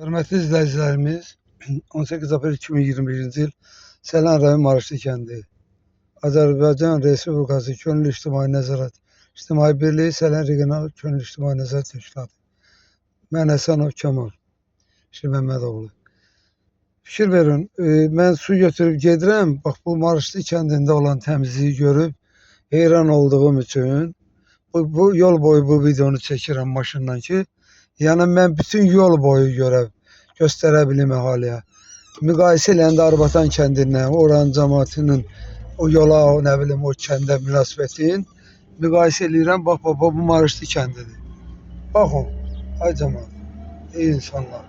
Hörmətli izləyicilərimiz, 18 aprel 2021-ci il Sələn rayon Maraşlı kəndi Azərbaycan Respublikası Könüllü İctimai Nəzarət İctimai Birliyi Sələn Regional Könüllü İctimai Nəzarət Təşkilatı. Mən Həsənov Kamal Şir Məmmədoğlu. Fikir verin, mən su götürüb gedirəm, bax bu Maraşlı kəndində olan təmizliyi görüb heyran olduğum üçün bu yol boyu bu videonu çəkirəm maşından ki, yəni mən bütün yol boyu göstərə bilim əhaliyə. Müqayisə eləyəndə Arbatan kəndindən, oranın cəmaatının o yola, nə bilim, o kəndə münasibətin müqayisə eləyirəm. Bax, bu Maraşlı kəndidir. Baxın, ay cəmaat, ey insanlar.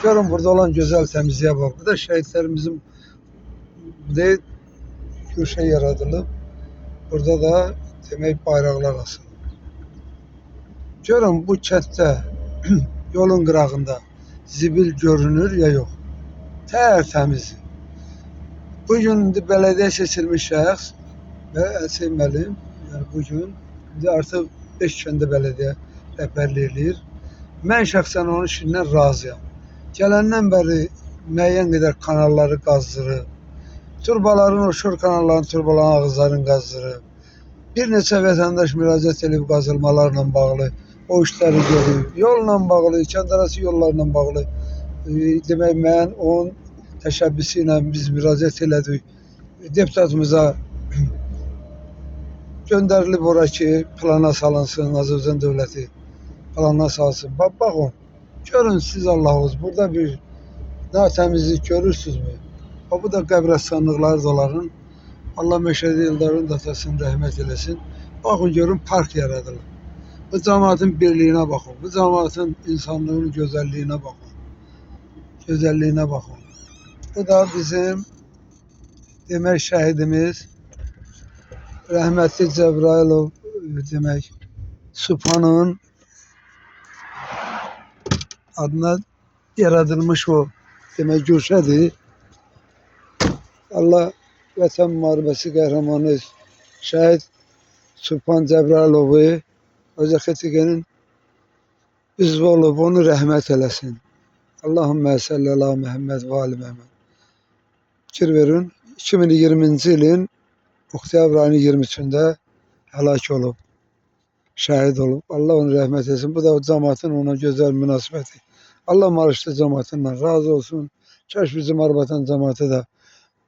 Görün, burada olan gözəl təmizliyə bax. Burada şəhidlərimizin güşə yaradılıb. Burada da demək bayraqlar asılıb. Görün, bu kənddə yolun qırağında zibil görünür ya yox. Tərtəmiz. Bugün bələdiyyə seçilmiş şəxs və Əlsəy müəllim, yəni bugün artıq 5 kəndə bələdiyyə rəhbərlik eləyir. Mən şəxsən onun işindən razıyam. Gələndən bəri müəyyən qədər kanalları qazdırıb, turbaların, oşur kanalların, turbaların ağızlarını qazdırıb. Bir neçə vətəndaş müraciət edib qazılmalarla bağlı o işləri görüb. Yolla bağlı, kəndarası yollarla bağlı demək mən onun təşəbbüsü ilə biz müraciət elədik. Deputatımıza göndərilib ora ki, plana salınsın, Azərbaycan dövləti plana salsın. Baxın, görün siz Allah'ınız, burada bir natəmizlik görürsünüzmü? Bu da qəbrəstanlıqları doların. Allah Məşədi Yıldarın datasını rəhmət eləsin. Baxın, görün, park yaradılır. Bu cəmaatın birliyinə baxın, bu cəmaatın insanlığının gözəlliyinə baxın. Gözəlliyinə baxın. Bu da bizim demək şəhidimiz rəhmətli Cəbrayılov demək Supanın adına yaradılmış o demək güşədir. Allah Vətən müharibəsi qəhrəmanı şəhid Supan Cəbrayılovu Özəxetiqənin üzvü olub, onu rəhmət eləsin. Allahümmə səlli əla Məhəmməd və ali Məhəmməd. Fikir verin, 2020-ci ilin oktyabr ayının 23-də həlak olub, şəhid olub. Allah onu rəhmət eləsin. Bu da cəmaatın ona gözəl münasibəti. Allah Maraşlı cəmaatından razı olsun. Kəş bizim Arbatan cəmaatı da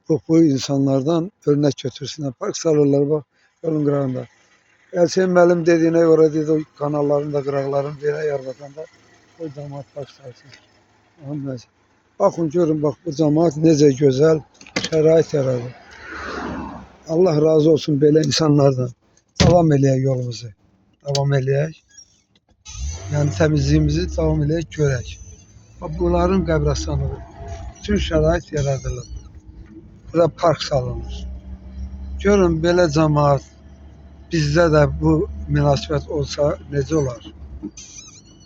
bu insanlardan örnek götürsünlər. Park salırlar, bak, yolun qırağında. Əlsəy müəllim dediyinə görə dedi, o kanalların da, qıraqların verək Arbatanda o cəmaat park salsın. Baxın, görün, bax, bu cəmaat necə gözəl şərait yaradır. Allah razı olsun belə insanlardan. Davam eləyək yolumuzu. Davam eləyək. Yəni təmizliyimizi davam eləyək, görək. Bunların qəbrəstanlığı bütün şərait yaradılır. Burada park salınır. Görün, belə cəmaat bizdə də bu münasibət olsa necə olar?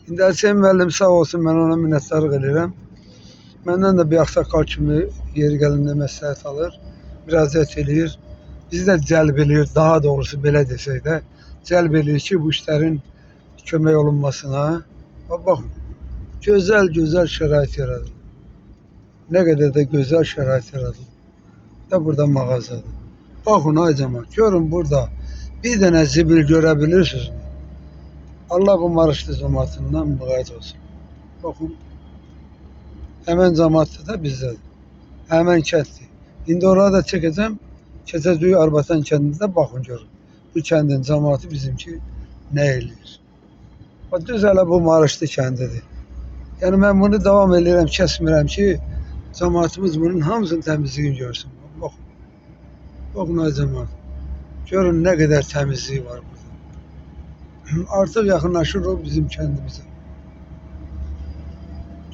İndi Əlsəy müəllim sağ olsun, mən ona minnətdarlıq edirəm. Məndən də bir axsaqal kimi yeri gəlində məsləhət alır, müraciət edir. Bizi də cəlb edir, daha doğrusu belə desək də, cəlb edir ki, bu işlərin kömək olunmasına. Baxın, gözəl şərait yaradır. Nə qədər də gözəl şərait yaradır. Da burada mağazadır. Baxın, ay cəmaat, görün burada bir dənə zibil görə bilirsiniz mi? Allah bu Maraşlı cəmaatından müğayət olsun. Baxın, həmən cəmaatdır da bizdədir. Həmən kənddir. İndi orada da çəkəcəm, keçəcək Arbatan kəndində baxın görün. Bu kəndin cəmaatı bizimki nə eləyir? Düz hələ bu Maraşlı kəndidir. Yəni mən bunu davam edirəm, kəsmirəm ki, cəmaatımız bunun hamısının təmizliğini görsün. Baxın, baxın ay cəmaat. Görün nə qədər təmizliyi var burada. Artıq yaxınlaşır o bizim kəndimizə.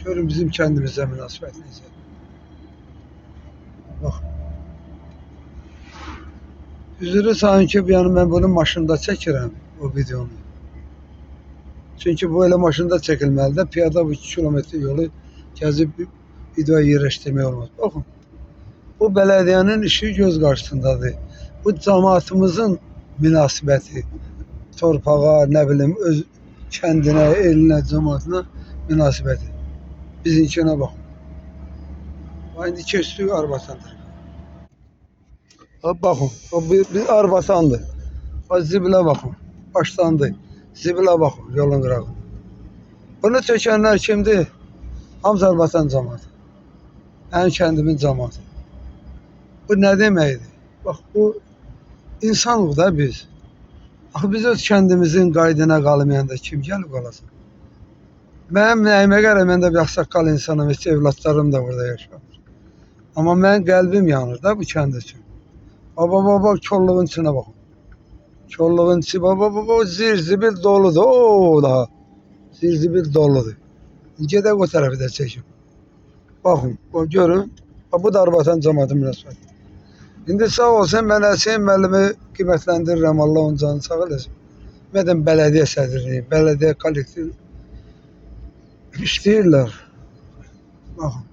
Görün bizim kəndimizə münasibət necə. Baxın. Üzrü sanki yəni mən bunu maşında çəkirəm, o videonu. Çünki bu elə maşında çəkilməlidir. Piyada bu 2 kilometre yolu gəzib videoya yerləşdirmək olmaz. Baxın. Bu bələdiyyənin işi göz qarşısındadır. Bu cəmaatımızın münasibəti, torpağa, nə bilim, öz kəndinə, elinə, cəmaatına münasibəti. Bizimkine bak. Aynı keçdik Arbasan'dır. Ha bakın, o bir Arbasan'dır. O zibile bakın. Başlandı. Zibile bakın yolun qırağı. Bunu çekenler kimdir? Hamza Arbasan cemaati. Benim kendimin cemaati. Bu ne deməkdir? Bak bu insanıq da biz. Axı biz öz kəndimizin qaydına qalmayanda kim gəlib qalasın? Mənim nəyimə görə mən də bir ağsaqqal insanım, heç evlatlarım da burada yaşamır. Amma mənim qəlbim yanır da bu kənd üçün. Baba kolluğun içine bakın. Kolluğun içi baba zirzibil doludur. Oo daha. Zirzibil doludur. Gedək o tərəfi də çəkim. Baxın, o görün. Bu da Arbasan cəmaatı münasibət. İndi sağ olsun mən Hüseyn müəllimi qiymətləndirirəm. Allah onun canını sağ eləsin. Mədən bələdiyyə sədrliyi, bələdiyyə kollektiv işləyirlər. Baxın.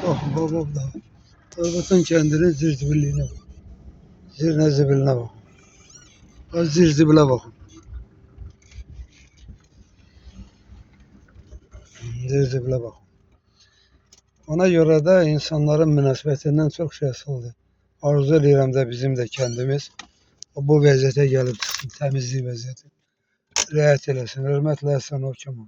Baxın, baba da. Arbasan kəndinin zirzibilliyinə baxın. Zirnə zibilinə baxın. Zirzibilə baxın. Zirzibilə baxın. Ona görə də insanların münasibətindən çox şey asılıdır. Arzu edirəm də bizim də kəndimiz bu vəziyyətə gəlib çıxsın, təmizlik vəziyyəti. Riayət eləsin. Hörmətlə Həsənov Kemal.